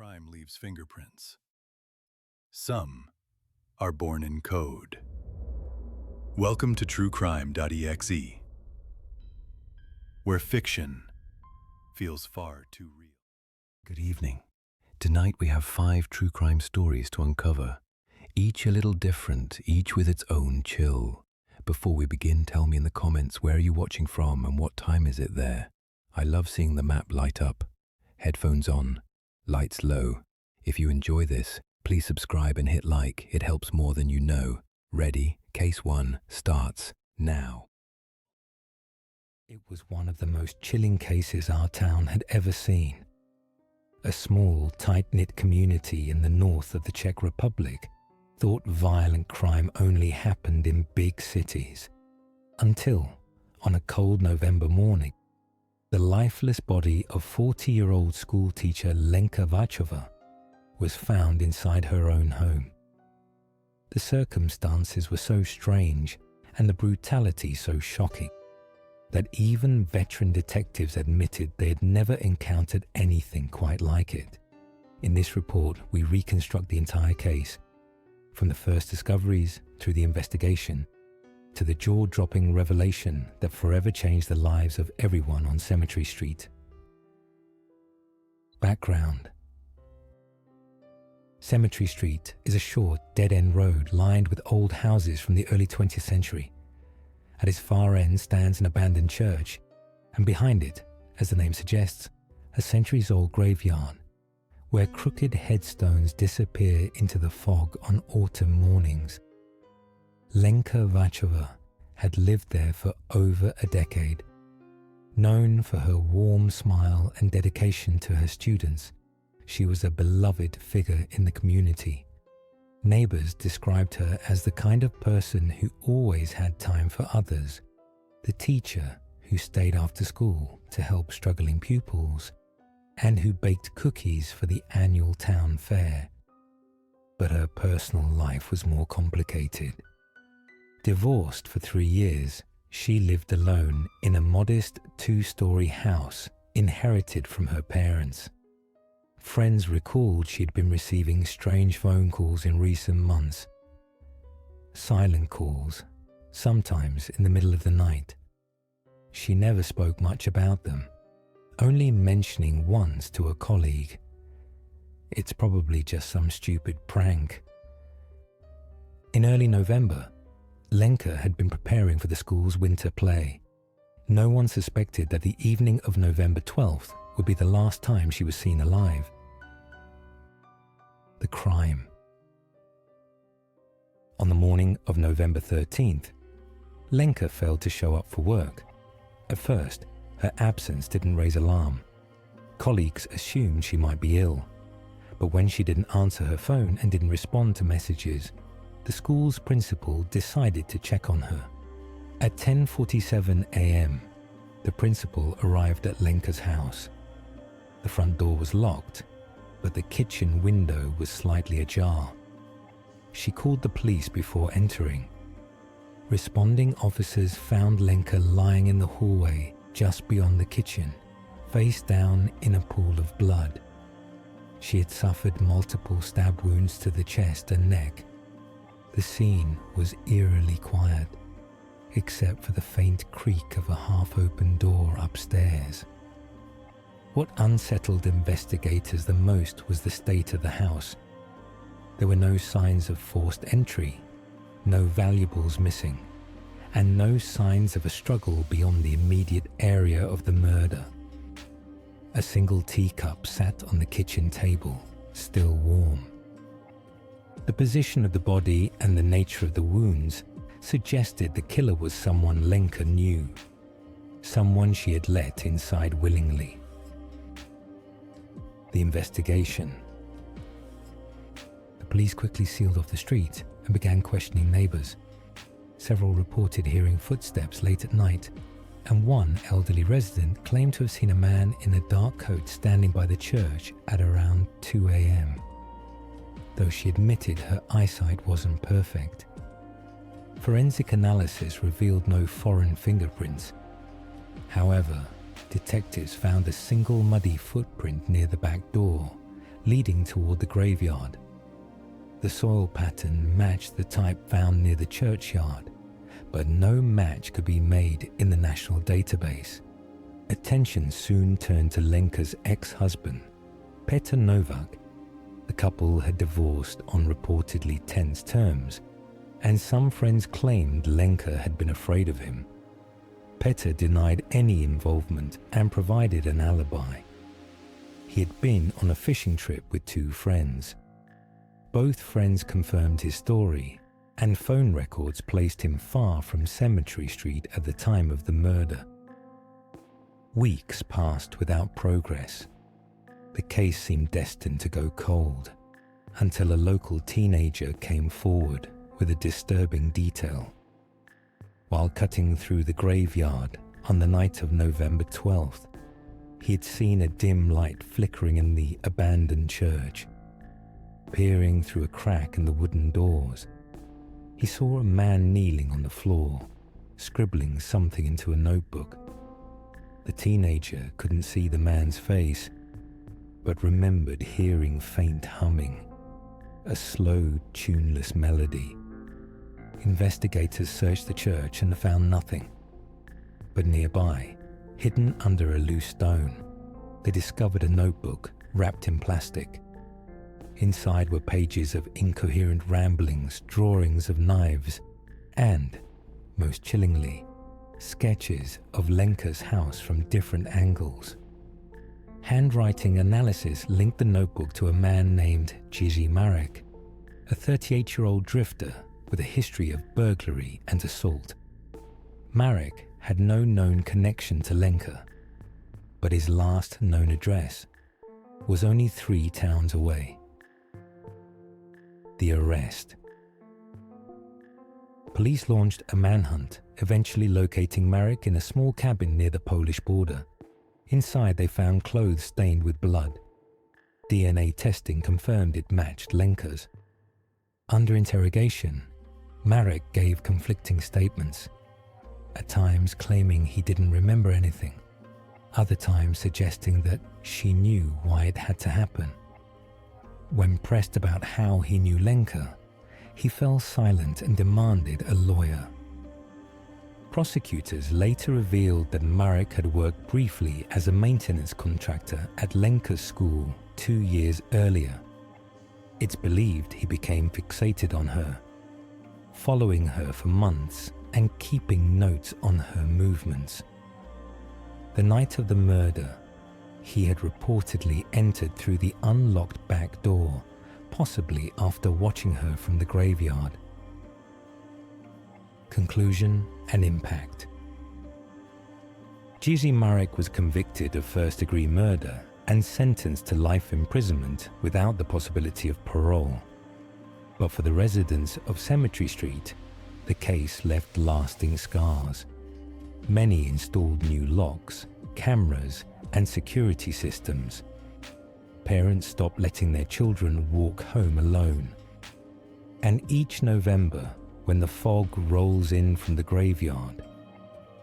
crime leaves fingerprints. Some are born in code. Welcome to truecrime.exe, where fiction feels far too real. Good evening. Tonight we have 5 true crime stories to uncover, each a little different, each with its own chill. Before we begin, tell me in the comments where are you watching from and what time is it there? I love seeing the map light up. Headphones on, lights low. If you enjoy this, please subscribe and hit like. It helps more than you know. Ready? Case 1 starts now. It was one of the most chilling cases our town had ever seen. A small, tight-knit community in the north of the Czech Republic thought violent crime only happened in big cities. Until, on a cold November morning, the lifeless body of 40-year-old schoolteacher Lenka Vachova was found inside her own home. The circumstances were so strange and the brutality so shocking that even veteran detectives admitted they had never encountered anything quite like it. In this report, we reconstruct the entire case, from the first discoveries through the investigation to the jaw-dropping revelation that forever changed the lives of everyone on Cemetery Street. Background. Cemetery Street is a short, dead-end road lined with old houses from the early 20th century. At its far end stands an abandoned church, and behind it, as the name suggests, a centuries-old graveyard, where crooked headstones disappear into the fog on autumn mornings. Lenka Vachova had lived there for over a decade. Known for her warm smile and dedication to her students, she was a beloved figure in the community. Neighbors described her as the kind of person who always had time for others, the teacher who stayed after school to help struggling pupils, and who baked cookies for the annual town fair. But her personal life was more complicated. Divorced for 3 years, she lived alone in a modest 2-story house inherited from her parents. Friends recalled she'd been receiving strange phone calls in recent months. Silent calls, sometimes in the middle of the night. She never spoke much about them, only mentioning once to a colleague, "It's probably just some stupid prank." In early November, Lenka had been preparing for the school's winter play. No one suspected that the evening of November 12th would be the last time she was seen alive. The crime. On the morning of November 13th, Lenka failed to show up for work. At first, her absence didn't raise alarm. Colleagues assumed she might be ill. But when she didn't answer her phone and didn't respond to messages, the school's principal decided to check on her. At 10:47 a.m., the principal arrived at Lenka's house. The front door was locked, but the kitchen window was slightly ajar. She called the police before entering. Responding officers found Lenka lying in the hallway just beyond the kitchen, face down in a pool of blood. She had suffered multiple stab wounds to the chest and neck. The scene was eerily quiet, except for the faint creak of a half-open door upstairs. What unsettled investigators the most was the state of the house. There were no signs of forced entry, no valuables missing, and no signs of a struggle beyond the immediate area of the murder. A single teacup sat on the kitchen table, still warm. The position of the body and the nature of the wounds suggested the killer was someone Lenka knew, someone she had let inside willingly. The investigation. The police quickly sealed off the street and began questioning neighbors. Several reported hearing footsteps late at night, and one elderly resident claimed to have seen a man in a dark coat standing by the church at around 2 a.m., though she admitted her eyesight wasn't perfect. Forensic analysis revealed no foreign fingerprints. However, detectives found a single muddy footprint near the back door, leading toward the graveyard. The soil pattern matched the type found near the churchyard, but no match could be made in the national database. Attention soon turned to Lenka's ex-husband, Petr Novak. The couple had divorced on reportedly tense terms, and some friends claimed Lenka had been afraid of him. Petr denied any involvement and provided an alibi. He had been on a fishing trip with two friends. Both friends confirmed his story, and phone records placed him far from Cemetery Street at the time of the murder. Weeks passed without progress. The case seemed destined to go cold, until a local teenager came forward with a disturbing detail. While cutting through the graveyard on the night of November 12th, he had seen a dim light flickering in the abandoned church. Peering through a crack in the wooden doors, he saw a man kneeling on the floor, scribbling something into a notebook. The teenager couldn't see the man's face, but remembered hearing faint humming, a slow, tuneless melody. Investigators searched the church and found nothing. But nearby, hidden under a loose stone, they discovered a notebook wrapped in plastic. Inside were pages of incoherent ramblings, drawings of knives, and, most chillingly, sketches of Lenka's house from different angles. Handwriting analysis linked the notebook to a man named Jiří Marek, a 38-year-old drifter with a history of burglary and assault. Marek had no known connection to Lenka, but his last known address was only 3 towns away. The arrest. Police launched a manhunt, eventually locating Marek in a small cabin near the Polish border. Inside they found clothes stained with blood. DNA testing confirmed it matched Lenka's. Under interrogation, Marek gave conflicting statements, at times claiming he didn't remember anything, other times suggesting that she knew why it had to happen. When pressed about how he knew Lenka, he fell silent and demanded a lawyer. Prosecutors later revealed that Marek had worked briefly as a maintenance contractor at Lenka's school 2 years earlier. It's believed he became fixated on her, following her for months and keeping notes on her movements. The night of the murder, he had reportedly entered through the unlocked back door, possibly after watching her from the graveyard. Conclusion and impact. Jiří Marek was convicted of first-degree murder and sentenced to life imprisonment without the possibility of parole. But for the residents of Cemetery Street, the case left lasting scars. Many installed new locks, cameras, and security systems. Parents stopped letting their children walk home alone. And each November, when the fog rolls in from the graveyard,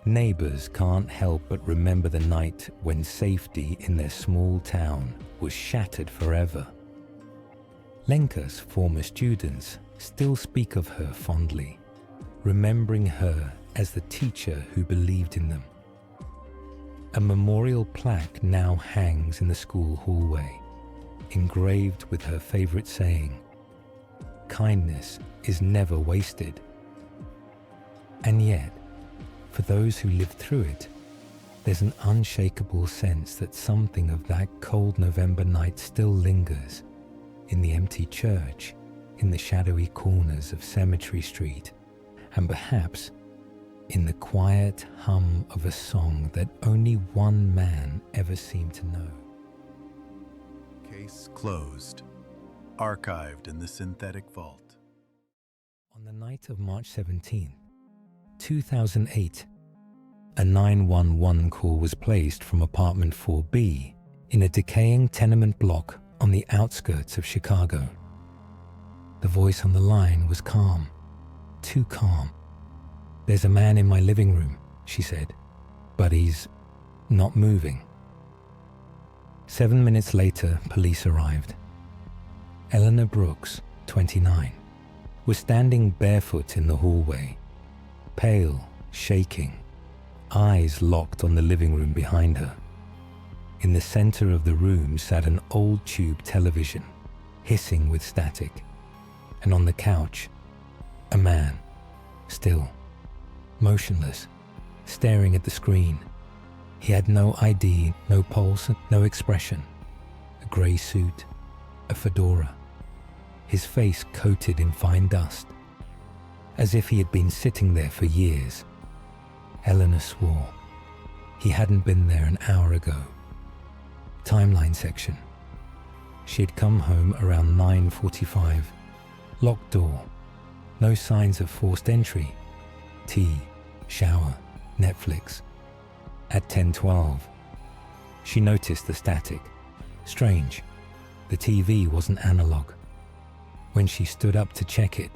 neighbors can't help but remember the night when safety in their small town was shattered forever. Lenka's former students still speak of her fondly, remembering her as the teacher who believed in them. A memorial plaque now hangs in the school hallway, engraved with her favorite saying, "Kindness is never wasted." And yet, for those who lived through it, there's an unshakable sense that something of that cold November night still lingers in the empty church, in the shadowy corners of Cemetery Street, and perhaps in the quiet hum of a song that only one man ever seemed to know. Case closed. Archived in the synthetic vault. On the night of March 17, 2008, a 911 call was placed from apartment 4B in a decaying tenement block on the outskirts of Chicago. The voice on the line was calm, too calm. "There's a man in my living room," she said, "but he's not moving." 7 minutes later, police arrived. Eleanor Brooks, 29, was standing barefoot in the hallway, pale, shaking, eyes locked on the living room behind her. In the center of the room sat an old tube television, hissing with static, and on the couch, a man, still, motionless, staring at the screen. He had no ID, no pulse, no expression. A grey suit, a fedora, his face coated in fine dust, as if he had been sitting there for years. Eleanor swore he hadn't been there an hour ago. Timeline section. She had come home around 9:45. Locked door. No signs of forced entry. Tea, shower, Netflix. At 10:12, she noticed the static. Strange. The TV wasn't analog. When she stood up to check it,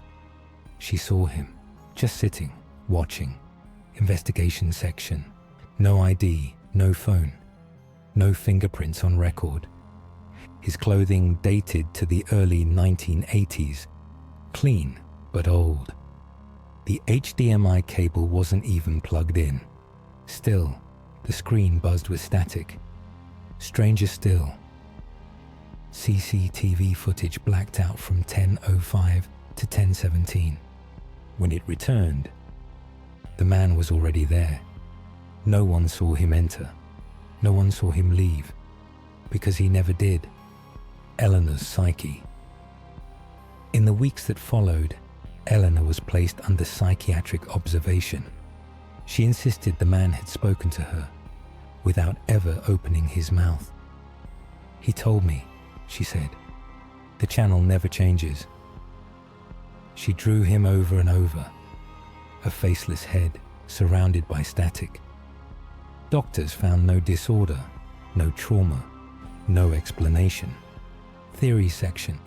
she saw him, just sitting, watching. Investigation section. No ID, no phone, no fingerprints on record. His clothing dated to the early 1980s. Clean, but old. The HDMI cable wasn't even plugged in. Still, the screen buzzed with static. Stranger still, CCTV footage blacked out from 10:05 to 10:17. When it returned, the man was already there. No one saw him enter. No one saw him leave, because he never did. Eleanor's psyche. In the weeks that followed, Eleanor was placed under psychiatric observation. She insisted the man had spoken to her, without ever opening his mouth. "He told me," she said. "The channel never changes." She drew him over and over, a faceless head surrounded by static. Doctors found no disorder, no trauma, no explanation. Theory section.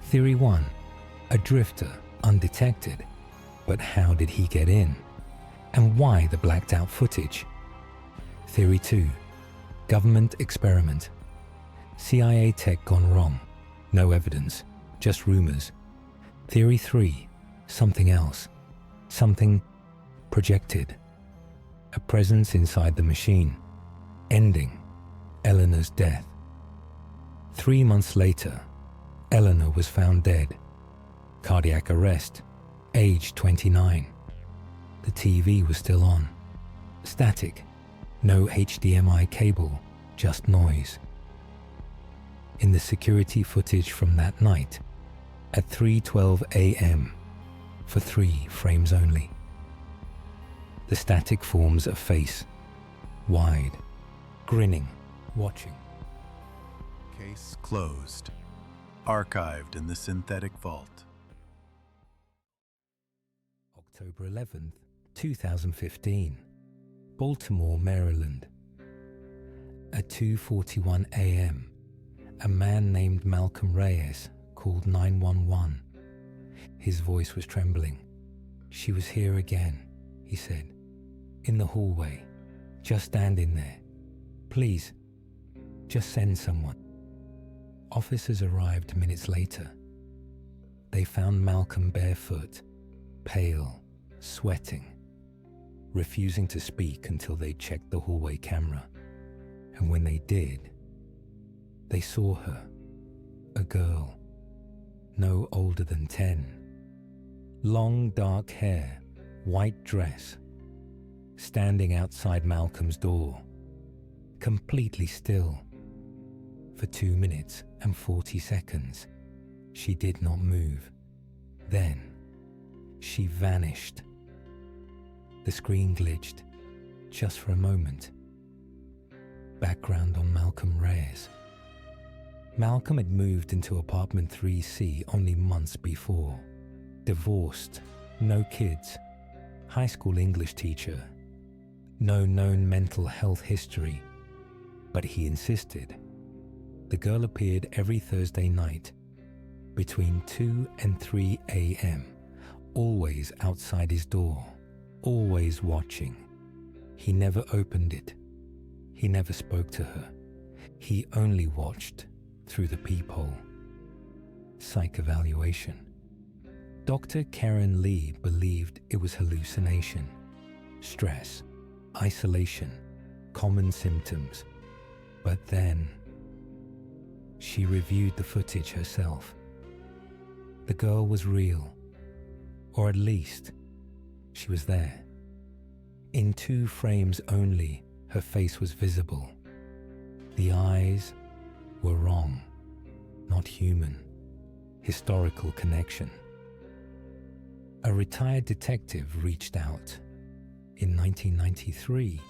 Theory 1, a drifter, undetected. But how did he get in? And why the blacked out footage? Theory 2, government experiment. CIA tech gone wrong. No evidence, just rumors. Theory 3, something else. Something projected. A presence inside the machine, ending Eleanor's death. 3 months later, Eleanor was found dead. Cardiac arrest, age 29. The TV was still on. Static, no HDMI cable, just noise. In the security footage from that night, at 3:12 a.m., for 3 frames only, the static forms a face, wide, grinning, watching. Case closed. Archived in the synthetic vault. October 11th, 2015, Baltimore, Maryland. At 2:41 a.m., a man named Malcolm Reyes called 911. His voice was trembling. "She was here again," he said. "In the hallway. Just standing there. Please, just send someone." Officers arrived minutes later. They found Malcolm barefoot, pale, sweating, refusing to speak until they checked the hallway camera. And when they did, they saw her, a girl, no older than 10. Long dark hair, white dress, standing outside Malcolm's door, completely still. For 2 minutes and 40 seconds, she did not move. Then, she vanished. The screen glitched, just for a moment. Background on Malcolm Reyes. Malcolm had moved into apartment 3C only months before. Divorced, no kids, high school English teacher, no known mental health history. But he insisted. The girl appeared every Thursday night, between 2 and 3 a.m., always outside his door, always watching. He never opened it. He never spoke to her. He only watched through the peephole. psych evaluation. Dr. Karen Lee believed it was hallucination, stress, isolation, common symptoms. But then, she reviewed the footage herself. The girl was real, or at least, she was there. In 2 frames only, her face was visible. The eyes were wrong, not human. Historical connection. A retired detective reached out. In 1993,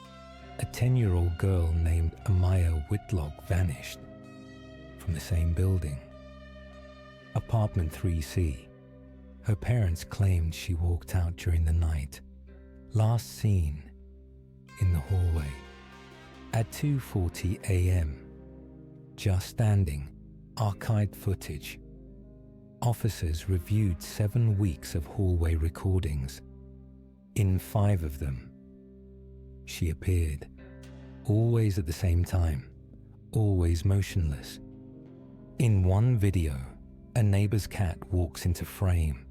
a 10-year-old girl named Amaya Whitlock vanished from the same building. Apartment 3C. Her parents claimed she walked out during the night. Last seen in the hallway at 2:40 a.m. Just standing. Archived footage. Officers reviewed 7 weeks of hallway recordings. In 5 of them, she appeared, always at the same time, always motionless. In one video, a neighbor's cat walks into frame,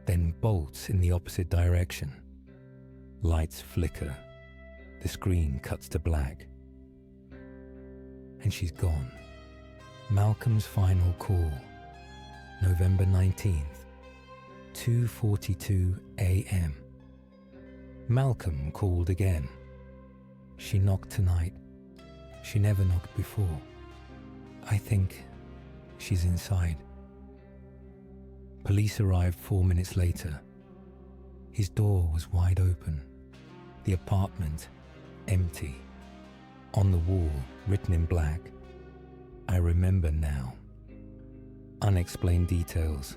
then bolts in the opposite direction. Lights flicker. The screen cuts to black. And she's gone. Malcolm's final call, November 19th, 2:42 a.m. Malcolm called again. She knocked tonight. She never knocked before. I think she's inside. Police arrived 4 minutes later. His door was wide open. The apartment empty. On the wall, written in black, "I remember now." Unexplained details.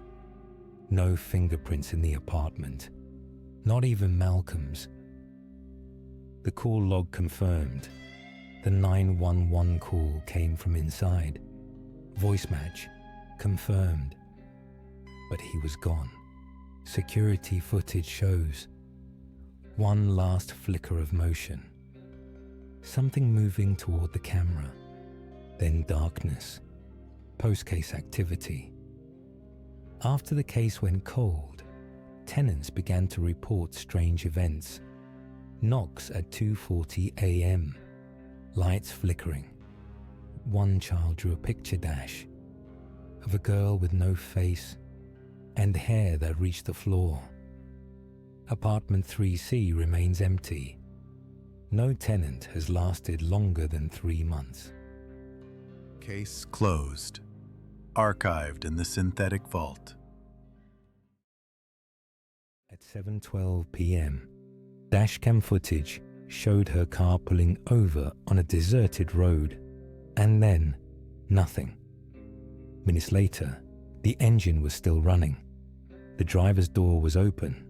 No fingerprints in the apartment. Not even Malcolm's. The call log confirmed. The 911 call came from inside. Voice match confirmed. But he was gone. Security footage shows one last flicker of motion. Something moving toward the camera. Then darkness. Post-case activity. After the case went cold, tenants began to report strange events. Knocks at 2:40 a.m. Lights flickering. One child drew a picture dash of a girl with no face and hair that reached the floor. Apartment 3C remains empty. No tenant has lasted longer than 3 months. Case closed. Archived in the synthetic vault. At 7:12 p.m., dashcam footage showed her car pulling over on a deserted road, and then nothing. Minutes later, the engine was still running. The driver's door was open,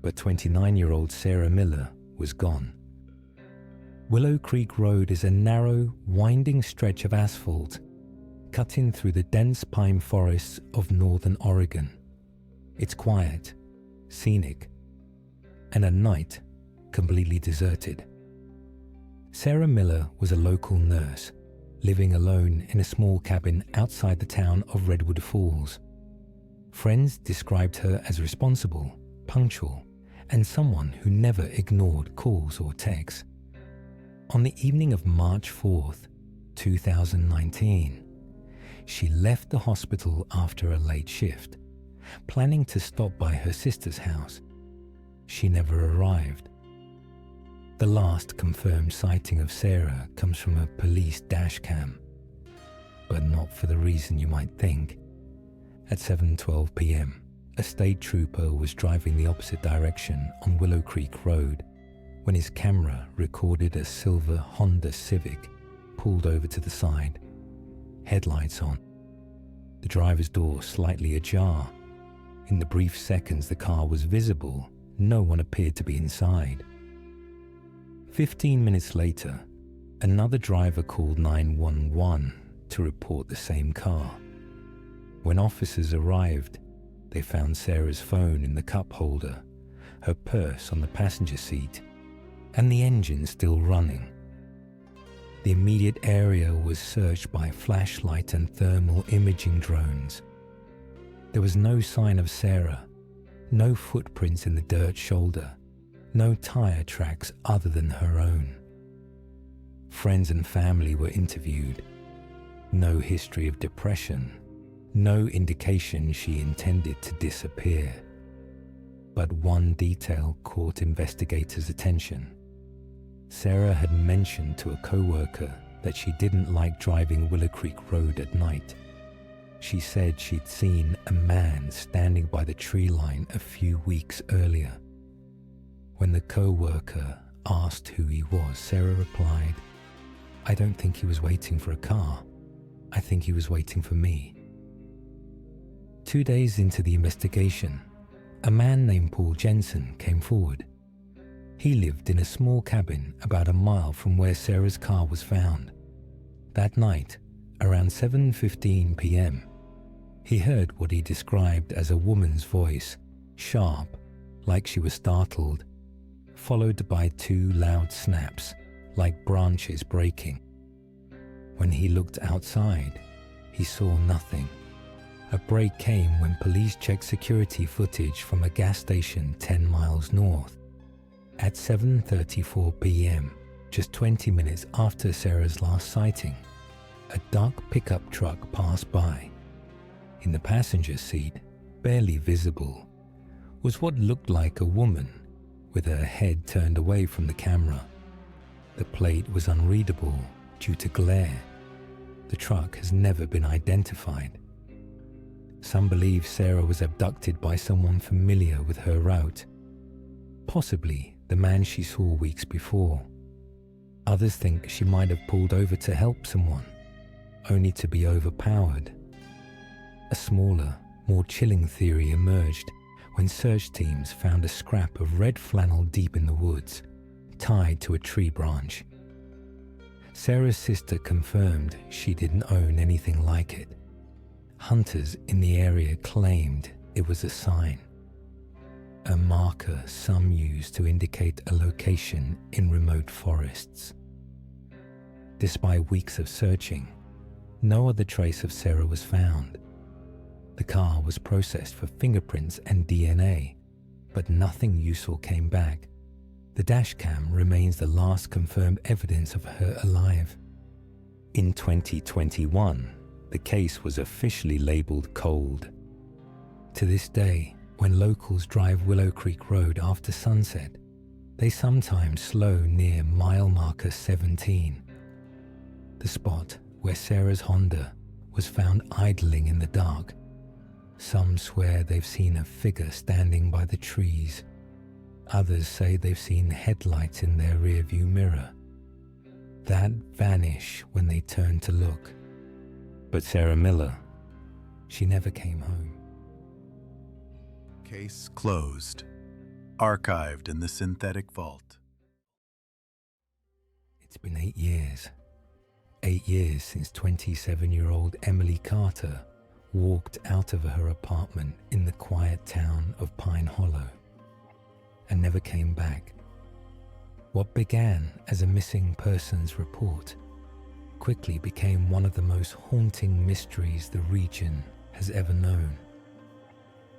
but 29-year-old Sarah Miller was gone. Willow Creek Road is a narrow, winding stretch of asphalt cutting through the dense pine forests of northern Oregon. It's quiet, scenic, and at night, completely deserted. Sarah Miller was a local nurse, living alone in a small cabin outside the town of Redwood Falls. Friends described her as responsible, punctual, and someone who never ignored calls or texts. On the evening of March 4th, 2019, she left the hospital after a late shift, planning to stop by her sister's house. She never arrived. The last confirmed sighting of Sarah comes from a police dashcam, but not for the reason you might think. At 7:12 p.m., a state trooper was driving the opposite direction on Willow Creek Road when his camera recorded a silver Honda Civic pulled over to the side, headlights on, the driver's door slightly ajar. In the brief seconds the car was visible, no one appeared to be inside. 15 minutes later, another driver called 911 to report the same car. When officers arrived, they found Sarah's phone in the cup holder, her purse on the passenger seat, and the engine still running. The immediate area was searched by flashlight and thermal imaging drones. There was no sign of Sarah, no footprints in the dirt shoulder, no tire tracks other than her own. Friends and family were interviewed. No history of depression, no indication she intended to disappear. But one detail caught investigators' attention. Sarah had mentioned to a co-worker that she didn't like driving Willow Creek Road at night. She said she'd seen a man standing by the tree line a few weeks earlier. When the co-worker asked who he was, Sarah replied, "I don't think he was waiting for a car. I think he was waiting for me." 2 days into the investigation, a man named Paul Jensen came forward. He lived in a small cabin about a mile from where Sarah's car was found. That night, around 7:15 p.m., he heard what he described as a woman's voice, sharp, like she was startled, followed by 2 loud snaps, like branches breaking. When he looked outside, he saw nothing. A break came when police checked security footage from a gas station 10 miles north. At 7:34 p.m., just 20 minutes after Sarah's last sighting, a dark pickup truck passed by. In the passenger seat, barely visible, was what looked like a woman with her head turned away from the camera. The plate was unreadable due to glare. The truck has never been identified. Some believe Sarah was abducted by someone familiar with her route, possibly the man she saw weeks before. Others think she might have pulled over to help someone, only to be overpowered. A smaller, more chilling theory emerged when search teams found a scrap of red flannel deep in the woods, tied to a tree branch. Sarah's sister confirmed she didn't own anything like it. Hunters in the area claimed it was a sign, a marker some use to indicate a location in remote forests. Despite weeks of searching, no other trace of Sarah was found. The car was processed for fingerprints and DNA, but nothing useful came back. The dashcam remains the last confirmed evidence of her alive. In 2021, the case was officially labeled cold. To this day, when locals drive Willow Creek Road after sunset, they sometimes slow near mile marker 17, the spot where Sarah's Honda was found idling in the dark. Some swear they've seen a figure standing by the trees. Others say they've seen headlights in their rearview mirror that vanish when they turn to look. But Sarah Miller, she never came home. Case closed. Archived in the synthetic vault. It's been 8 years. 8 years since 27-year-old Emily Carter walked out of her apartment in the quiet town of Pine Hollow and never came back. What began as a missing persons report quickly became one of the most haunting mysteries the region has ever known.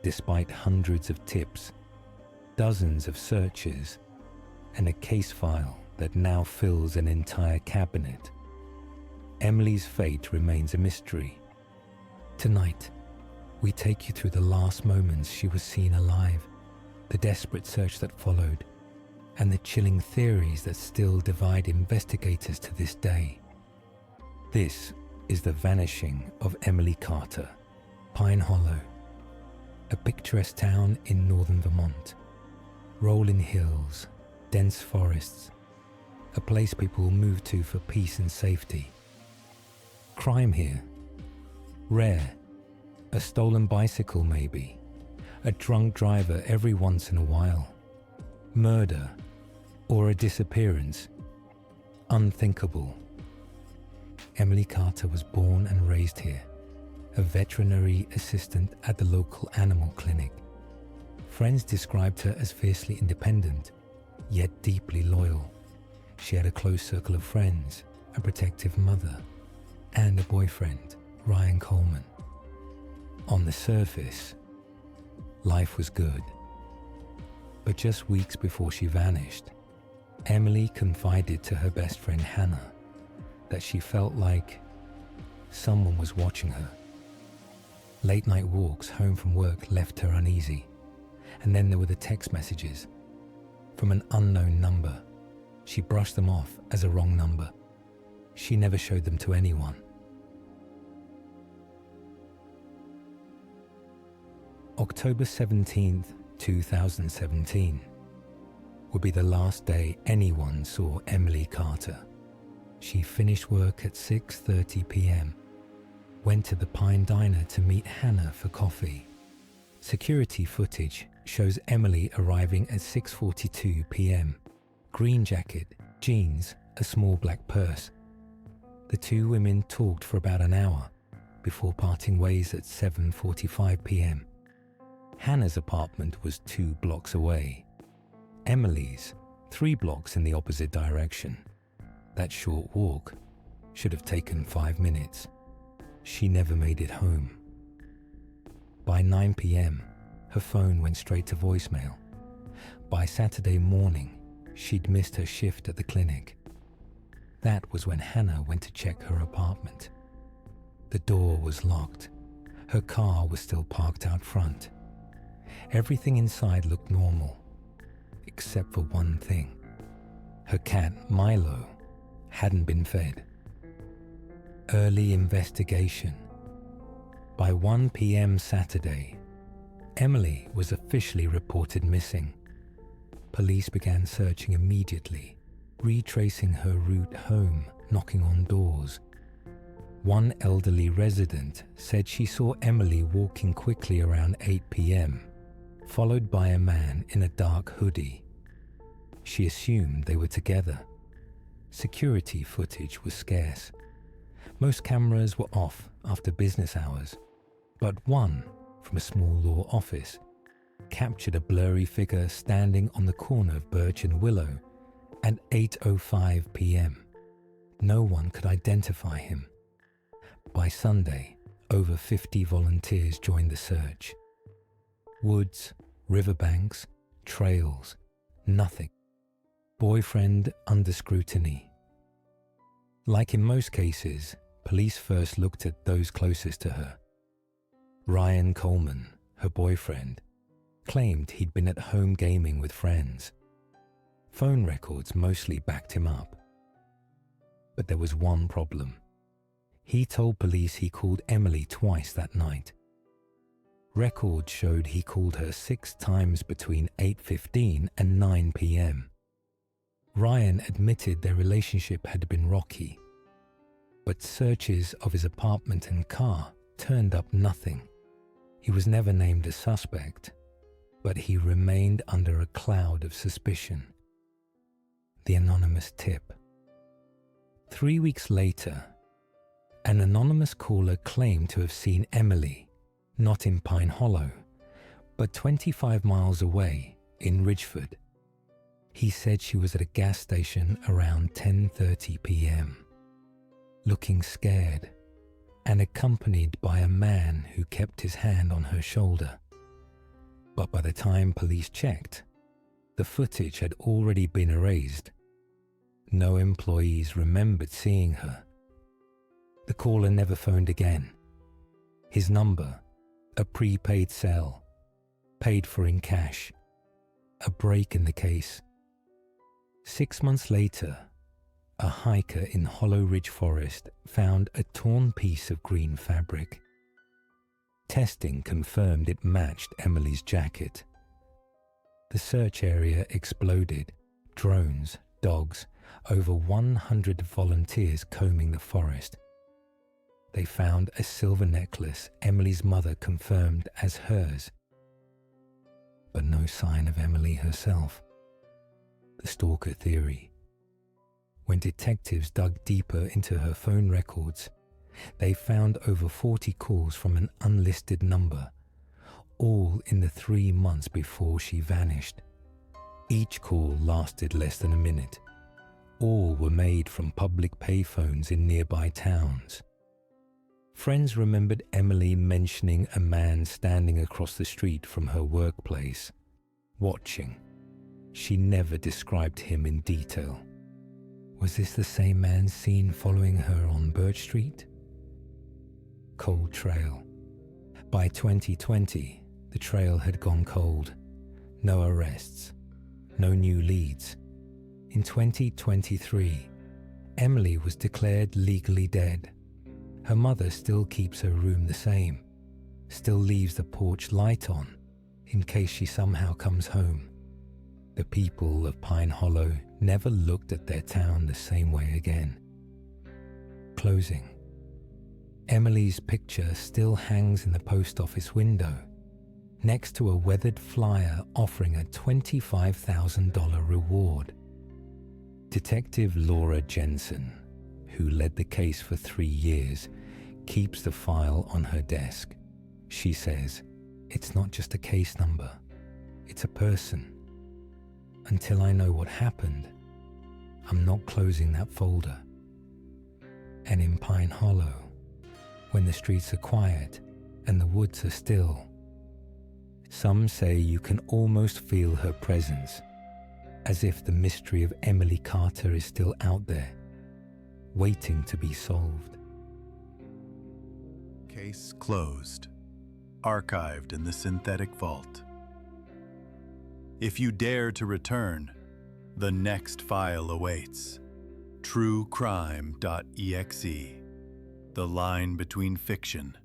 Despite hundreds of tips, dozens of searches, and a case file that now fills an entire cabinet, Emily's fate remains a mystery. Tonight, we take you through the last moments she was seen alive, the desperate search that followed, and the chilling theories that still divide investigators to this day. This is the Vanishing of Emily Carter, Pine Hollow, a picturesque town in northern Vermont. Rolling hills, dense forests, a place people move to for peace and safety. Crime here? Rare. A stolen bicycle maybe. A drunk driver every once in a while. Murder or a disappearance. Unthinkable. Emily Carter was born and raised here, a veterinary assistant at the local animal clinic. Friends described her as fiercely independent, yet deeply loyal. She had a close circle of friends, a protective mother, and a boyfriend, Ryan Coleman. On the surface, life was good. But just weeks before she vanished, Emily confided to her best friend Hannah that she felt like someone was watching her. Late night walks home from work left her uneasy, and then there were the text messages from an unknown number. She brushed them off as a wrong number. She never showed them to anyone. October 17th, 2017 would be the last day anyone saw Emily Carter. She finished work at 6:30 p.m., went to the Pine Diner to meet Hannah for coffee. Security footage shows Emily arriving at 6:42 p.m. Green jacket, jeans, a small black purse. The two women talked for about an hour before parting ways at 7:45 p.m. Hannah's apartment was 2 blocks away. Emily's 3 blocks in the opposite direction. That short walk should have taken 5 minutes. She never made it home. By 9 p.m., her phone went straight to voicemail. By Saturday morning, she'd missed her shift at the clinic. That was when Hannah went to check her apartment. The door was locked. Her car was still parked out front. Everything inside looked normal, except for one thing. Her cat, Milo, hadn't been fed. Early investigation. By 1 p.m. Saturday, Emily was officially reported missing. Police began searching immediately, retracing her route home, knocking on doors. One elderly resident said she saw Emily walking quickly around 8 p.m., followed by a man in a dark hoodie. She assumed they were together. Security footage was scarce. Most cameras were off after business hours, but one, from a small law office, captured a blurry figure standing on the corner of Birch and Willow at 8:05 p.m. No one could identify him. By Sunday, over 50 volunteers joined the search. Woods, riverbanks, trails, nothing. Boyfriend under scrutiny. Like in most cases, police first looked at those closest to her. Ryan Coleman, her boyfriend, claimed he'd been at home gaming with friends. Phone records mostly backed him up. But there was one problem. He told police he called Emily twice that night. Records showed he called her 6 times between 8:15 and 9 p.m. Ryan admitted their relationship had been rocky, but searches of his apartment and car turned up nothing. He was never named a suspect, but he remained under a cloud of suspicion. The anonymous tip. 3 weeks later, an anonymous caller claimed to have seen Emily, not in Pine Hollow, but 25 miles away in Ridgeford. He said she was at a gas station around 10:30 p.m., looking scared and accompanied by a man who kept his hand on her shoulder. But by the time police checked, the footage had already been erased. No employees remembered seeing her. The caller never phoned again. His number, a prepaid cell, paid for in cash, a break in the case. 6 months later, a hiker in Hollow Ridge Forest found a torn piece of green fabric. Testing confirmed it matched Emily's jacket. The search area exploded. Drones, dogs, over 100 volunteers combing the forest. They found a silver necklace Emily's mother confirmed as hers, but no sign of Emily herself. The stalker theory. When detectives dug deeper into her phone records, they found over 40 calls from an unlisted number, all in the 3 months before she vanished. Each call lasted less than a minute. all were made from public payphones in nearby towns. Friends remembered Emily mentioning a man standing across the street from her workplace, watching. She never described him in detail. Was this the same man seen following her on Birch Street? Cold trail. By 2020, the trail had gone cold. No arrests. No new leads. In 2023, Emily was declared legally dead. Her mother still keeps her room the same, still leaves the porch light on in case she somehow comes home. The people of Pine Hollow never looked at their town the same way again. Closing. Emily's picture still hangs in the post office window, next to a weathered flyer offering a $25,000 reward. Detective Laura Jensen, who led the case for 3 years, keeps the file on her desk. She says, "It's not just a case number, it's a person. Until I know what happened, I'm not closing that folder." And in Pine Hollow, when the streets are quiet and the woods are still, some say you can almost feel her presence, as if the mystery of Emily Carter is still out there, waiting to be solved. Case closed. Archived in the synthetic vault. If you dare to return, the next file awaits. truecrime.exe. The line between fiction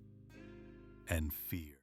and fear.